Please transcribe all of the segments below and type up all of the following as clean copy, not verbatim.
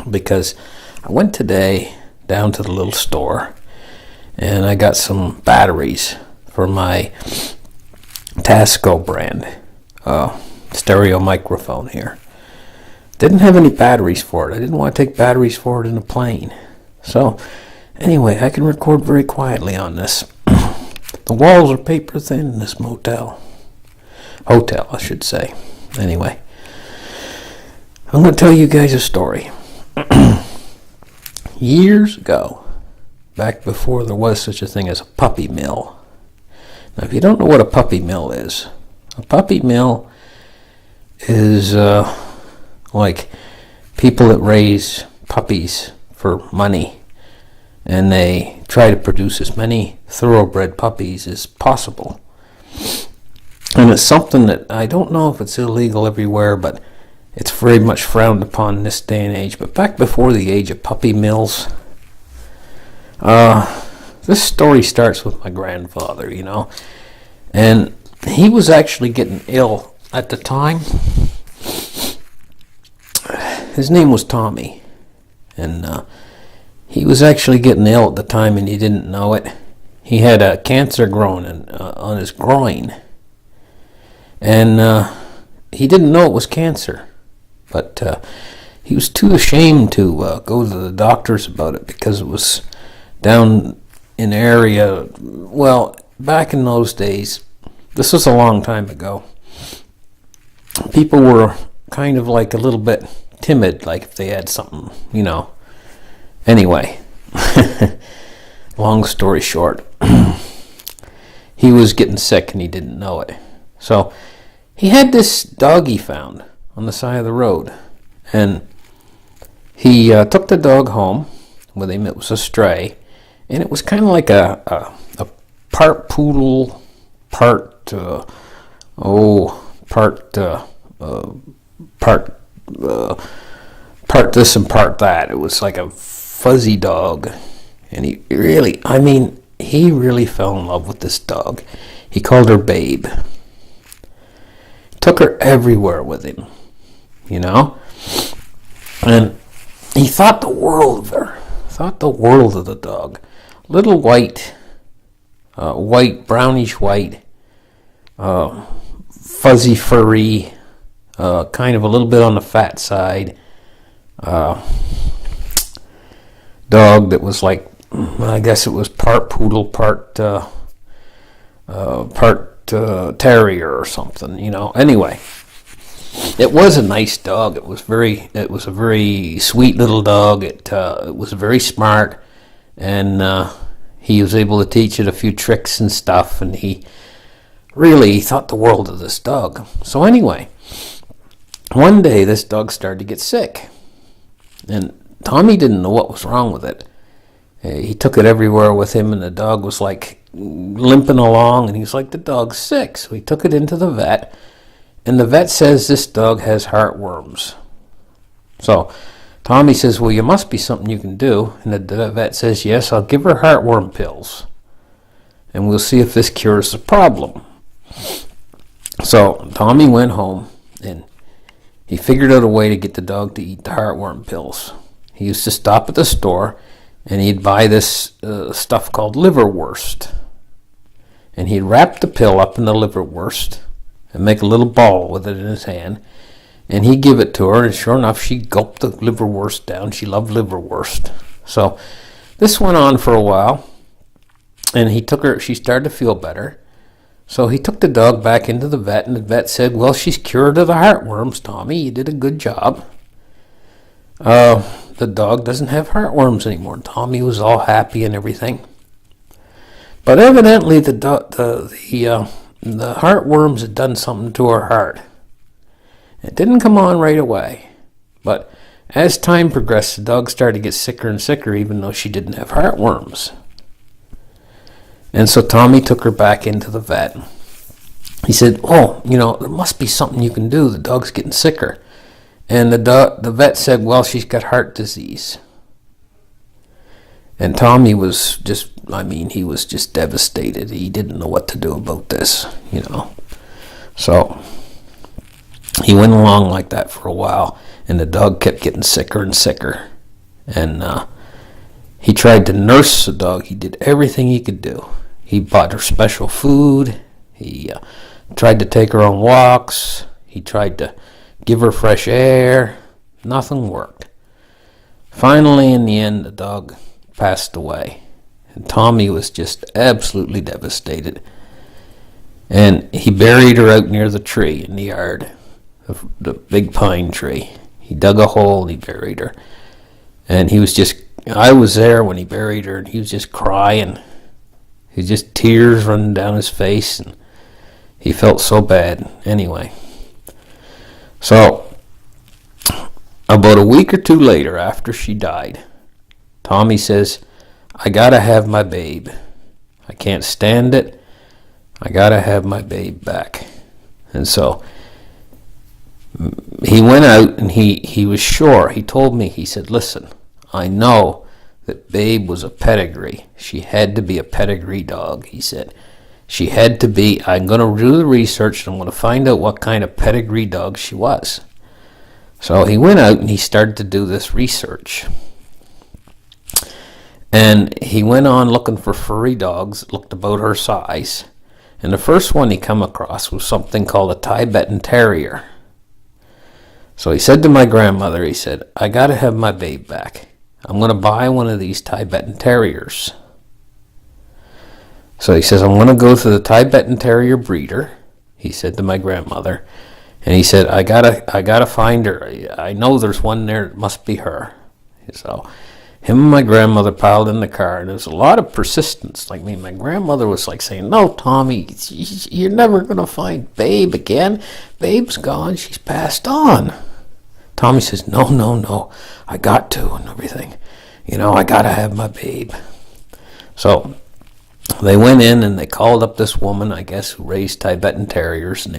because I went today down to the little store and I got some batteries for my Tasco brand stereo microphone here. Didn't have any batteries for it. I didn't want to take batteries for it in a plane. So anyway, I can record very quietly on this. The walls are paper thin in this hotel, I should say. Anyway, I'm going to tell you guys a story. Years ago, back before there was such a thing as a puppy mill. Now, if you don't know what a puppy mill is, a puppy mill is like people that raise puppies for money, and they try to produce as many thoroughbred puppies as possible. And it's something that I don't know if it's illegal everywhere, but it's very much frowned upon in this day and age. But back before the age of puppy mills, this story starts with my grandfather, and he was actually getting ill at the time. His name was Tommy, and he was actually getting ill at the time, and he didn't know it. He had a cancer growing on his groin, and he didn't know it was cancer, but he was too ashamed to go to the doctors about it because it was down in the area. Well, back in those days, this was a long time ago, people were kind of like a little bit timid, like if they had something, Anyway, long story short, he was getting sick and he didn't know it. So he had this dog he found on the side of the road, and he took the dog home with him. It was a stray, and it was kind of like a part poodle, part this and part that. It was like a fuzzy dog, and he really fell in love with this dog. He called her Babe. Took her everywhere with him, and he thought the world of her, thought the world of the dog. Little white, brownish white, fuzzy furry, kind of a little bit on the fat side, dog that was like, I guess it was part poodle, part terrier or something, Anyway, it was a nice dog. It was a very sweet little dog. It was very smart, and he was able to teach it a few tricks and stuff, and he really thought the world of this dog. So anyway, one day this dog started to get sick, and Tommy didn't know what was wrong with it. He took it everywhere with him, and the dog was like limping along, and he was like, the dog's sick. So he took it into the vet, and the vet says this dog has heartworms. So Tommy says, well, you must be something you can do. And the vet says, yes, I'll give her heartworm pills, and we'll see if this cures the problem. So Tommy went home, and he figured out a way to get the dog to eat the heartworm pills. He used to stop at the store, and he'd buy this stuff called liverwurst. And he'd wrap the pill up in the liverwurst and make a little ball with it in his hand. And he'd give it to her, and sure enough, she gulped the liverwurst down. She loved liverwurst. So this went on for a while, and she started to feel better. So he took the dog back into the vet, and the vet said, well, she's cured of the heartworms, Tommy. You did a good job. The dog doesn't have heartworms anymore. Tommy was all happy and everything. But evidently the heartworms had done something to her heart. It didn't come on right away. But as time progressed, the dog started to get sicker and sicker, even though she didn't have heartworms. And so Tommy took her back into the vet. He said, oh, there must be something you can do. The dog's getting sicker. And the vet said, well, she's got heart disease. And Tommy was he was just devastated. He didn't know what to do about this, So he went along like that for a while, and the dog kept getting sicker and sicker. And he tried to nurse the dog. He did everything he could do. He bought her special food. He tried to take her on walks. He tried to give her fresh air. Nothing worked. Finally, in the end, the dog passed away. And Tommy was just absolutely devastated. And he buried her out near the tree in the yard, the big pine tree. He dug a hole and he buried her. And I was there when he buried her, and he was just crying. He just tears running down his face, and he felt so bad. Anyway, so about a week or two later, after she died, Tommy says, I gotta have my babe. I can't stand it. I gotta have my babe back. And so he went out, and he was sure. He told me, he said, listen, I know that Babe was a pedigree. She had to be a pedigree dog, he said. She had to be. I'm going to do the research, and I'm going to find out what kind of pedigree dog she was. So he went out and he started to do this research. And he went on looking for furry dogs, looked about her size. And the first one he come across was something called a Tibetan Terrier. So he said to my grandmother, he said, I got to have my Babe back. I'm going to buy one of these Tibetan Terriers. So he says, I'm going to go to the Tibetan Terrier breeder, he said to my grandmother. And he said, I gotta find her. I know there's one there. It must be her. So him and my grandmother piled in the car, and there was a lot of persistence. Like me, my grandmother was like saying, no, Tommy, you're never going to find Babe again. Babe's gone. She's passed on. Tommy says, no, I got to and everything. I got to have my Babe. So they went in and they called up this woman, I guess, who raised Tibetan Terriers, and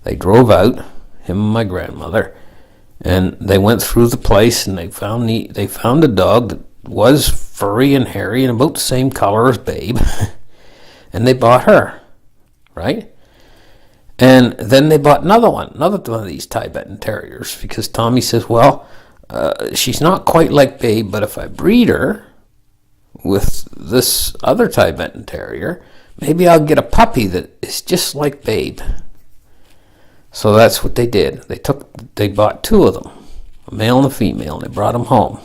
they drove out, him and my grandmother, and they went through the place, and they found a dog that was furry and hairy and about the same color as Babe, and they bought her, right? And then they bought another one of these Tibetan Terriers, because Tommy says, well, she's not quite like Babe, but if I breed her with this other Tibetan Terrier, maybe I'll get a puppy that is just like Babe. So that's what they did. They bought two of them, a male and a female, and they brought them home.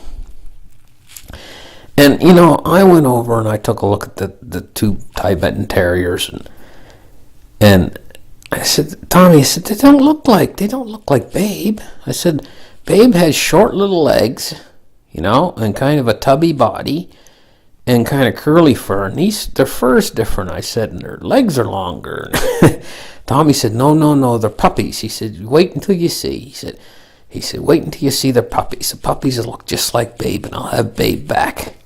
And, I went over and I took a look at the two Tibetan Terriers, and I said, Tommy, they don't look like Babe. I said, Babe has short little legs, and kind of a tubby body, and kind of curly fur. And their fur's different, I said, and their legs are longer. Tommy said, no, they're puppies. He said, wait until you see. He said, wait until you see their puppies. The puppies will look just like Babe, and I'll have Babe back.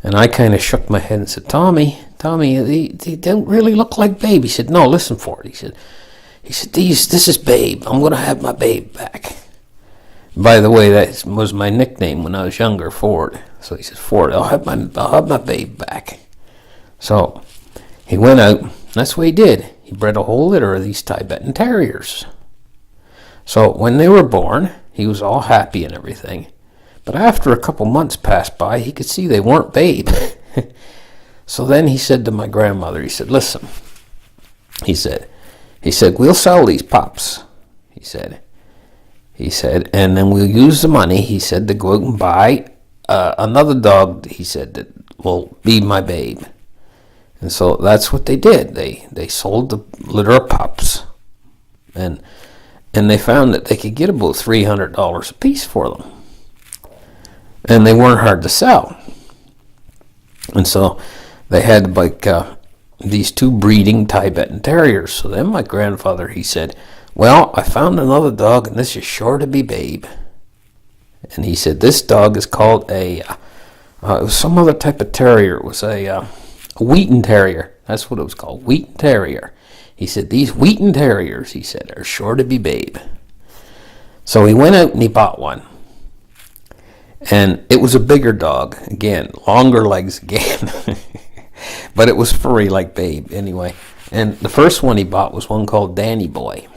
And I kind of shook my head and said, Tommy, they don't really look like Babe. He said, no, listen for it. He said, this is Babe. I'm going to have my Babe back. By the way, that was my nickname when I was younger, Ford. So he said, Ford, I'll have my Babe back. So he went out. That's what he did. He bred a whole litter of these Tibetan Terriers. So when they were born, he was all happy and everything. But after a couple months passed by, he could see they weren't Babe. So then he said to my grandmother, he said, listen, he said, we'll sell these pups, he said, and then we'll use the money, he said, to go out and buy another dog, he said, that will be my Babe. And so that's what they did. They sold the litter of pups, and they found that they could get about $300 a piece for them. And they weren't hard to sell. And so they had these two breeding Tibetan Terriers. So then my grandfather, he said, well, I found another dog, and this is sure to be Babe. And he said, this dog is called it was some other type of terrier. It was a Wheaten Terrier. That's what it was called, Wheaten Terrier. He said, these Wheaten Terriers, he said, are sure to be Babe. So he went out and he bought one. And it was a bigger dog, again, longer legs again. But it was furry like Babe, anyway. And the first one he bought was one called Danny Boy.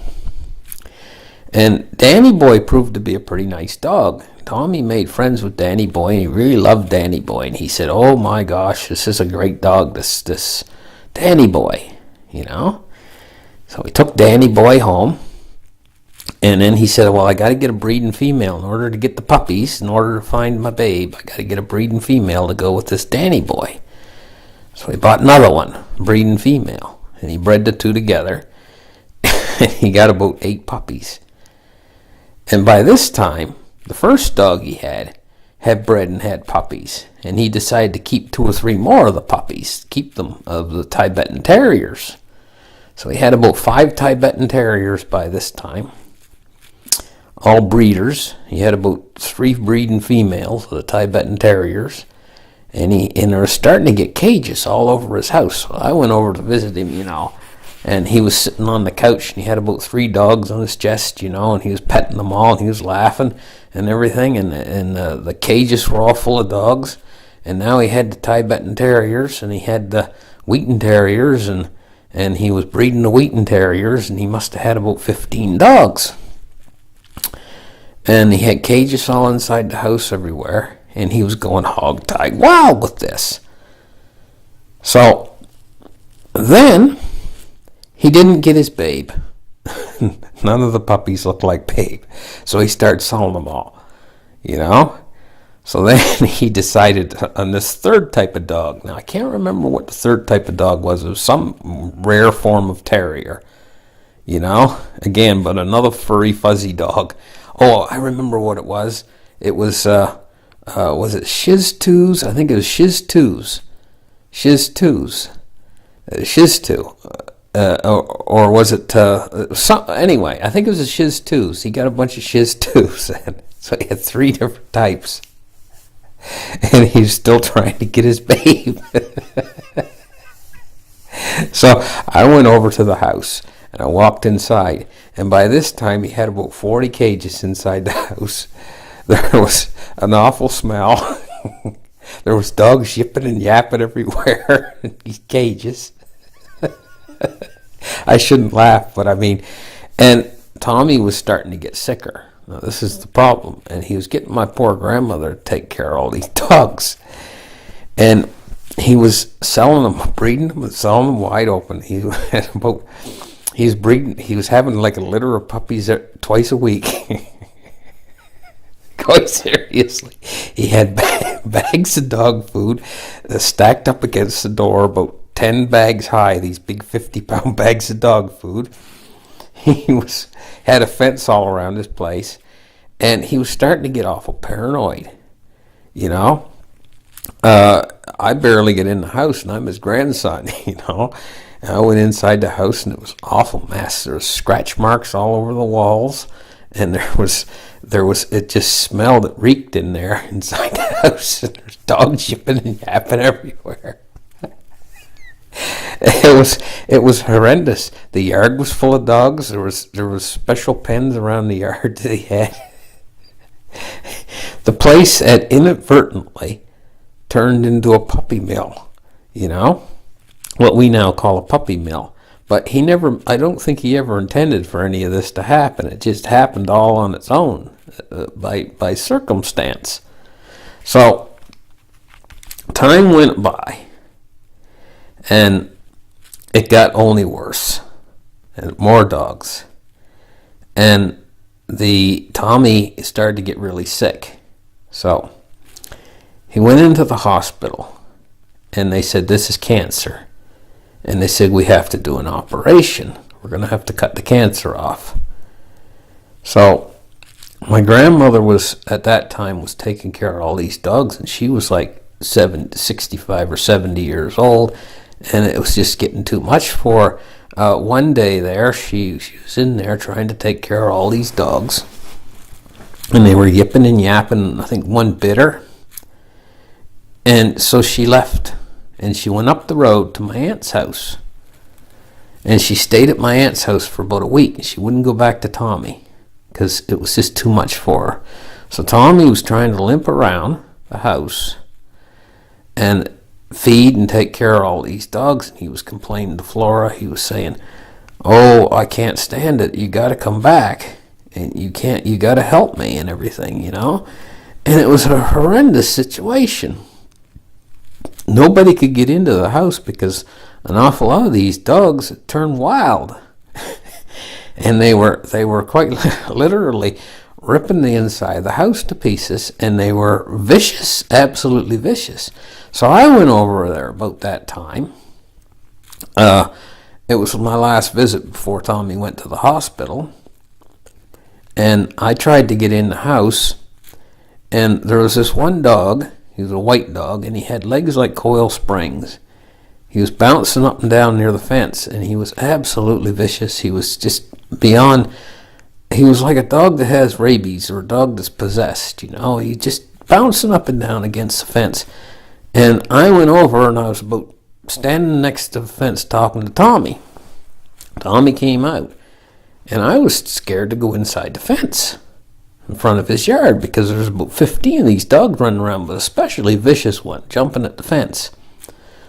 And Danny Boy proved to be a pretty nice dog. Tommy made friends with Danny Boy, and he really loved Danny Boy. And he said, "Oh my gosh, this is a great dog, this Danny Boy," you know. So he took Danny Boy home, and then he said, "Well, I got to get a breeding female in order to get the puppies. In order to find my babe, I got to get a breeding female to go with this Danny Boy." So he bought another one, breeding female, and he bred the two together. And he got about 8 puppies. And by this time, the first dog he had bred and had puppies. And he decided to keep 2 or 3 more of the puppies, keep them of the Tibetan Terriers. So he had about 5 Tibetan Terriers by this time, all breeders. He had about 3 breeding females of the Tibetan Terriers. And they were starting to get cages all over his house. So I went over to visit him, you know. And he was sitting on the couch, and he had about 3 dogs on his chest, you know, and he was petting them all, and he was laughing and everything, and the cages were all full of dogs. And now he had the Tibetan Terriers, and he had the Wheaten Terriers, and he was breeding the Wheaten Terriers, and he must have had about 15 dogs. And he had cages all inside the house everywhere, and he was going hog-tied wild with this. So then he didn't get his babe. None of the puppies looked like babe. So he started selling them all, you know. So then he decided on this third type of dog. Now, I can't remember what the third type of dog was. It was some rare form of terrier, you know. Again, but another furry, fuzzy dog. Oh, I remember what it was. It was it Shiz Twos? I think it was Shiz Twos. Shiz Twos. Shiz Two. Or was it anyway, I think it was a Shiz Twos. He got a bunch of Shiz Twos. So he had 3 different types. And he's still trying to get his babe. So I went over to the house, and I walked inside. And by this time, he had about 40 cages inside the house. There was an awful smell. There was dogs yipping and yapping everywhere in these cages. I shouldn't laugh, but I mean, and Tommy was starting to get sicker. Now, this is the problem. And he was getting my poor grandmother to take care of all these dogs. And he was selling them, breeding them, and selling them wide open. He was breeding. He was having like a litter of puppies twice a week. Quite seriously, he had bags of dog food stacked up against the door, about 10 bags high. These big 50-pound bags of dog food. He had a fence all around his place, and he was starting to get awful paranoid. You know, I barely get in the house, and I'm his grandson. You know, and I went inside the house, and it was an awful mess. There was scratch marks all over the walls, and there was. It just smelled. It reeked in there inside the house, and there's dogs yipping and yapping everywhere. It was horrendous. The yard was full of dogs. There was special pens around the yard that he had. The place had inadvertently turned into a puppy mill, you know, what we now call a puppy mill. But I don't think he ever intended for any of this to happen. It just happened all on its own, by circumstance. So time went by, and it got only worse, and more dogs. And Tommy started to get really sick. So he went into the hospital, and they said, "This is cancer." And they said, "We have to do an operation. We're going to have to cut the cancer off." So my grandmother at that time was taking care of all these dogs, and she was like 65 or 70 years old, and it was just getting too much for her. One day there, she was in there trying to take care of all these dogs, and they were yipping and yapping. I think one bit her, and so she left. And she went up the road to my aunt's house. And she stayed at my aunt's house for about a week. And she wouldn't go back to Tommy, because it was just too much for her. So Tommy was trying to limp around the house and feed and take care of all these dogs. And he was complaining to Flora. He was saying, "Oh, I can't stand it. You got to come back. And you got to help me and everything, you know." And it was a horrendous situation. Nobody could get into the house because an awful lot of these dogs had turned wild. And they were quite literally ripping the inside of the house to pieces, and they were vicious, absolutely vicious. So I went over there about that time. It was my last visit before Tommy went to the hospital, and I tried to get in the house, and there was this one dog. He was a white dog, and he had legs like coil springs. He was bouncing up and down near the fence, and he was absolutely vicious. He was just beyond. He was like a dog that has rabies or a dog that's possessed, He just bouncing up and down against the fence. And I went over, and I was about standing next to the fence talking to Tommy. Tommy came out, and I was scared to go inside the fence in front of his yard because there's about 15 of these dogs running around, but especially a vicious one jumping at the fence.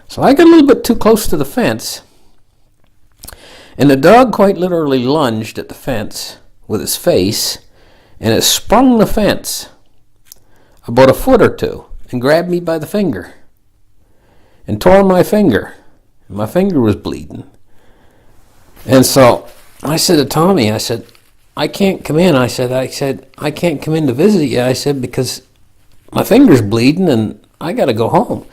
So I got a little bit too close to the fence, and the dog quite literally lunged at the fence with his face, and it sprung the fence about a foot or two and grabbed me by the finger and tore my finger. And my finger was bleeding. And so I said to Tommy, I said, I can't come in. I said, I can't come in to visit you. I said, because my finger's bleeding and I got to go home.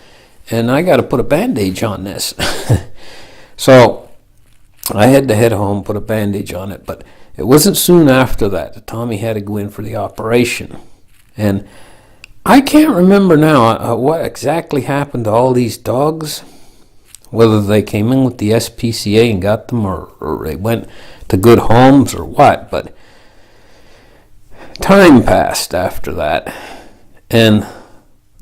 And I got to put a bandage on this. So I had to head home, put a bandage on it. But it wasn't soon after that Tommy had to go in for the operation. And I can't remember now what exactly happened to all these dogs, whether they came in with the SPCA and got them or they went to good homes or what. But time passed after that, and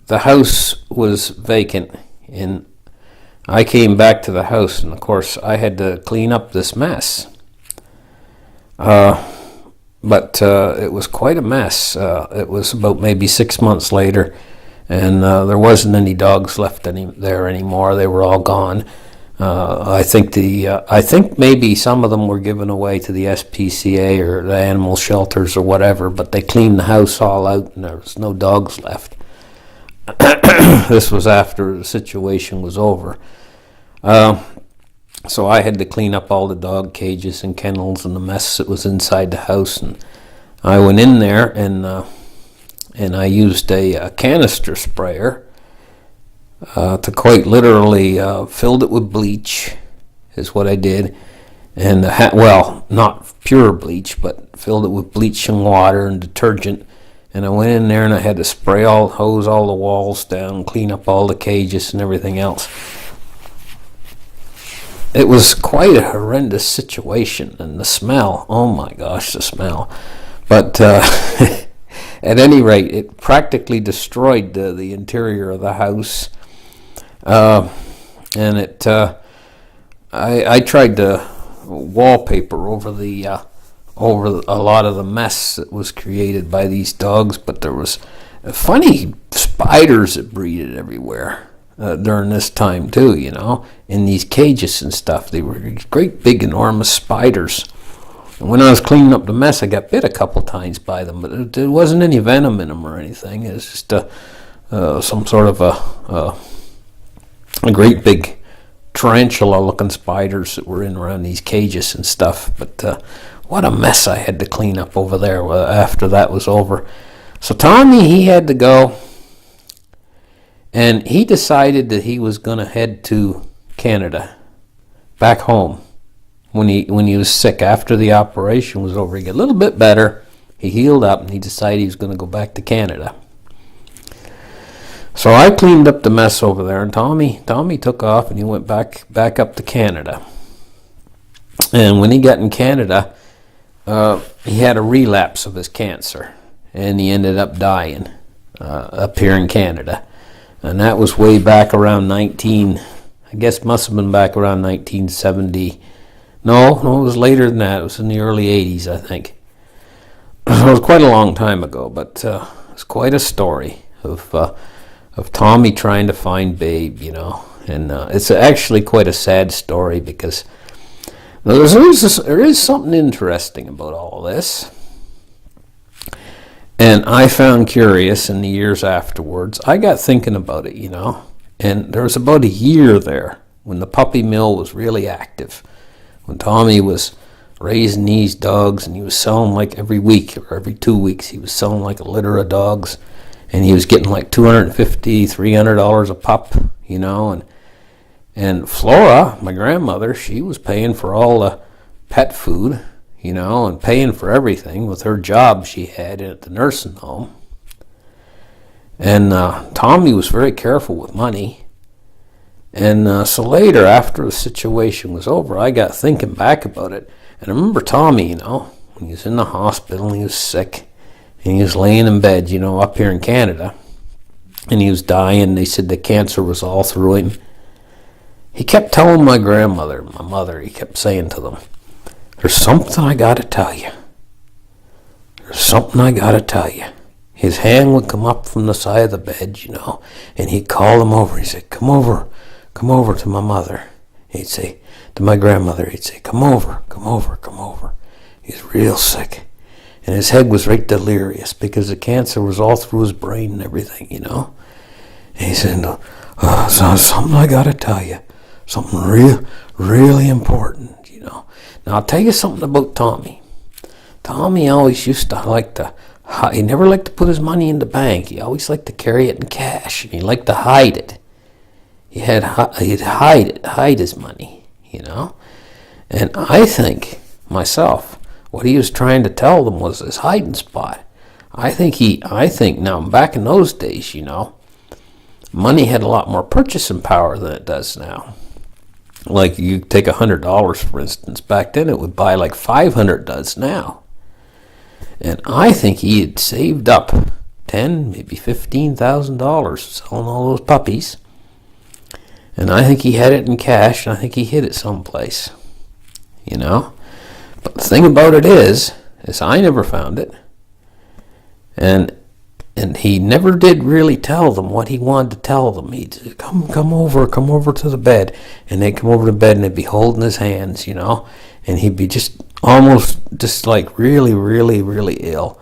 the house was vacant, and I came back to the house, and of course I had to clean up this mess. But it was quite a mess. It was about maybe 6 months later, and there wasn't any dogs left there anymore. They were all gone. I think maybe some of them were given away to the SPCA or the animal shelters or whatever, but they cleaned the house all out, and there was no dogs left. This was after the situation was over. So I had to clean up all the dog cages and kennels and the mess that was inside the house. And I went in there and I used a canister sprayer to quite literally filled it with bleach, is what I did. And not pure bleach, but filled it with bleach and water and detergent. And I went in there and I had to hose all the walls down, clean up all the cages and everything else. It was quite a horrendous situation, and the smell, oh my gosh, the smell. But at any rate, it practically destroyed the interior of the house. And I tried to wallpaper over a lot of the mess that was created by these dogs, but there was funny spiders that breeded everywhere. During this time too, in these cages and stuff. They were great big enormous spiders. And when I was cleaning up the mess, I got bit a couple times by them, but there wasn't any venom in them or anything. It was just some sort of a great big tarantula looking spiders that were in around these cages and stuff. But what a mess I had to clean up over there after that was over. So Tommy, he had to go. And he decided that he was going to head to Canada, back home, when he was sick. After the operation was over, he got a little bit better. He healed up, and he decided he was going to go back to Canada. So I cleaned up the mess over there, and Tommy took off, and he went back up to Canada. And when he got in Canada, he had a relapse of his cancer, and he ended up dying up here in Canada. And that was way back around must have been back around 1970. No, it was later than that. It was in the early 80s, I think. It was quite a long time ago, but it's quite a story of Tommy trying to find Babe, And it's actually quite a sad story because there is something interesting about all this. And I found curious in the years afterwards, I got thinking about it, and there was about a year there when the puppy mill was really active, when Tommy was raising these dogs, and he was selling like every week or every 2 weeks, he was selling like a litter of dogs, and he was getting like $250, $300 a pup, and Flora, my grandmother, she was paying for all the pet food, and paying for everything with her job she had at the nursing home. And Tommy was very careful with money. And so later, after the situation was over, I got thinking back about it. And I remember Tommy, when he was in the hospital and he was sick. And he was laying in bed, up here in Canada. And he was dying. They said the cancer was all through him. He kept telling my grandmother, my mother, he kept saying to them, "There's something I got to tell you. There's something I got to tell you." His hand would come up from the side of the bed, and he'd call them over. He'd say, come over to my mother. He'd say, to my grandmother, he'd say, come over. He's real sick. And his head was right delirious because the cancer was all through his brain and everything, And he said, something I got to tell you. Something really important, Now, I'll tell you something about Tommy. Tommy always used to he never liked to put his money in the bank. He always liked to carry it in cash, and he liked to hide it. He'd hide his money, And I think, myself, what he was trying to tell them was his hiding spot. I think now, back in those days, money had a lot more purchasing power than it does now. Like, you take $100, for instance. Back then, it would buy like 500 does now. And I think he had saved up $10,000, maybe $15,000 selling all those puppies. And I think he had it in cash, and I think he hid it someplace. But the thing about it is I never found it. And he never did really tell them what he wanted to tell them. He'd say, come over to the bed. And they'd come over to bed and they'd be holding his hands, And he'd be almost like really, really, really ill.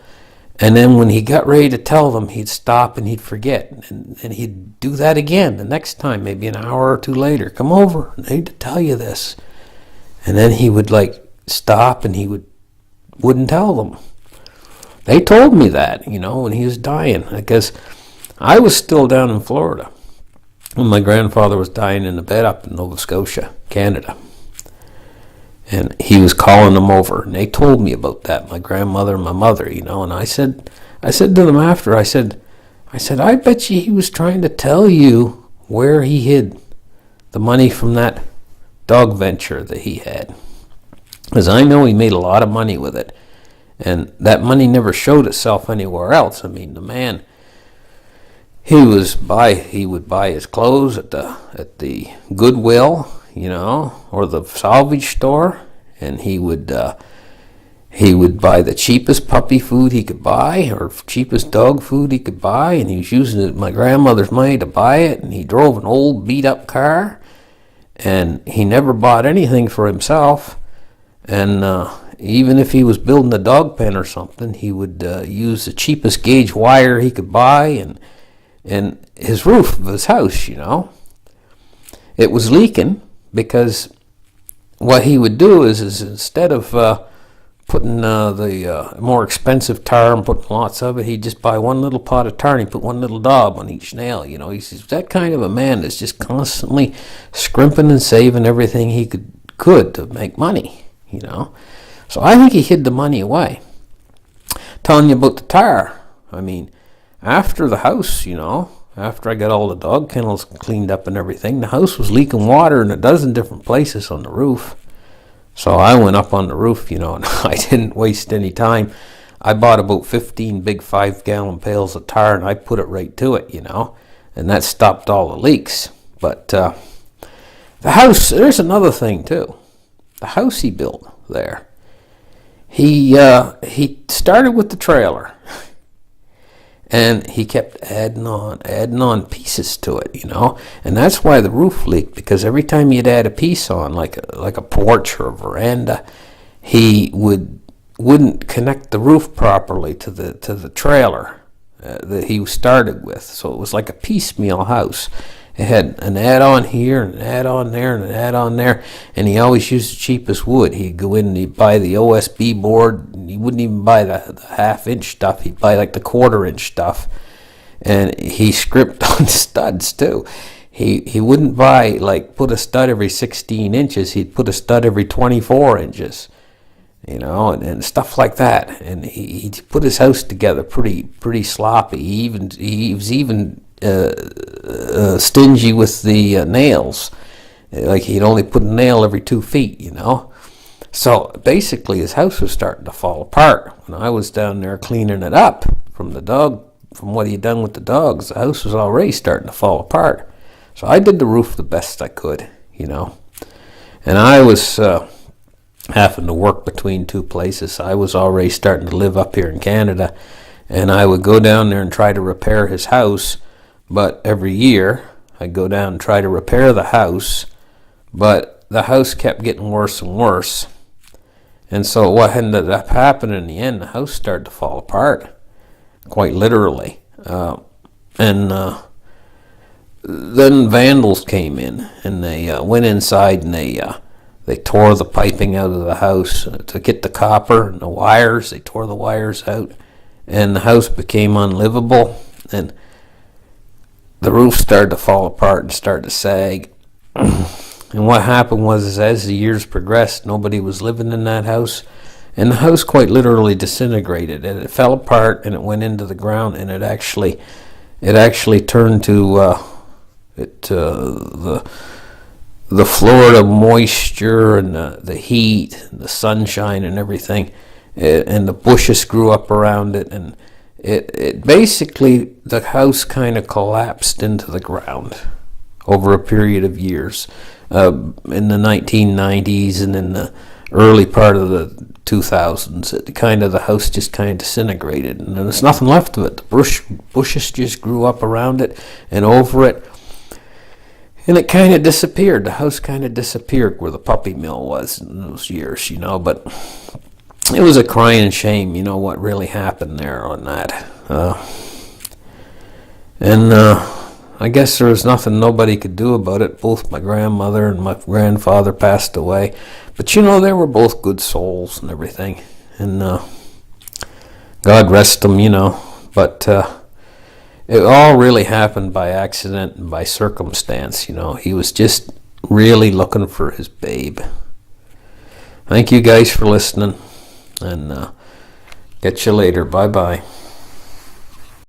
And then when he got ready to tell them, he'd stop and he'd forget. And he'd do that again the next time, maybe an hour or two later. Come over, I need to tell you this. And then he would stop and he wouldn't tell them. They told me that, when he was dying, because I was still down in Florida when my grandfather was dying in the bed up in Nova Scotia, Canada. And he was calling them over, and they told me about that, my grandmother and my mother, and I said to them after, I said, I bet you he was trying to tell you where he hid the money from that dog venture that he had. Because I know he made a lot of money with it. And that money never showed itself anywhere else. I mean, the man, he would buy his clothes at the Goodwill, or the salvage store, and he would buy the cheapest puppy food he could buy, or cheapest dog food he could buy, and he was using my grandmother's money to buy it, and he drove an old beat-up car, and he never bought anything for himself, and even if he was building a dog pen or something, he would use the cheapest gauge wire he could buy, and his roof of his house, it was leaking because what he would do is instead of putting the more expensive tar and putting lots of it, he'd just buy one little pot of tar and he'd put one little daub on each nail. He's that kind of a man that's just constantly scrimping and saving everything he could to make money, So I think he hid the money away. Telling you about the tar. I mean, after the house, after I got all the dog kennels cleaned up and everything, the house was leaking water in a dozen different places on the roof. So I went up on the roof, and I didn't waste any time. I bought about 15 big 5-gallon pails of tar, and I put it right to it, and that stopped all the leaks. But the house, there's another thing too. The house he built there. He started with the trailer, and he kept adding on pieces to it, and that's why the roof leaked, because every time he'd add a piece on, like a porch or a veranda, he would wouldn't connect the roof properly to the trailer that he started with. So it was like a piecemeal house. It had an add-on here, and an add-on there, and an add-on there, and he always used the cheapest wood. He'd go in and he'd buy the OSB board, and he wouldn't even buy the half-inch stuff. He'd buy like the quarter-inch stuff, and he scrimped on studs too. He wouldn't buy, like, put a stud every 16 inches. He'd put a stud every 24 inches, and stuff like that. And he put his house together pretty sloppy. He was even stingy with the nails. Like, he'd only put a nail every 2 feet, So basically his house was starting to fall apart. When I was down there cleaning it up from what he'd done with the dogs, the house was already starting to fall apart. So I did the roof the best I could, And I was having to work between two places. I was already starting to live up here in Canada, and I would go down there and try to repair his house. But every year, I'd go down and try to repair the house, but the house kept getting worse and worse. And so what ended up happening in the end, the house started to fall apart, quite literally. Then vandals came in, and they went inside, and they tore the piping out of the house to get the copper and the wires. They tore the wires out, and the house became unlivable, and the roof started to fall apart and started to sag. And what happened was, as the years progressed, nobody was living in that house, and the house quite literally disintegrated, and it fell apart, and it went into the ground, and it actually turned to the Florida moisture and the heat and the sunshine and everything, and the bushes grew up around it, and it basically, the house kind of collapsed into the ground over a period of years, in the 1990s and in the early part of the 2000s. The house just kind of disintegrated, and there's nothing left of it. The bushes just grew up around it and over it, and it kind of disappeared. The house kind of disappeared where the puppy mill was in those years, but it was a crying shame, what really happened there on that. I guess there was nobody could do about it. Both my grandmother and my grandfather passed away. But, they were both good souls and everything. And God rest them, But it all really happened by accident and by circumstance, He was just really looking for his babe. Thank you guys for listening. And catch you later. Bye-bye.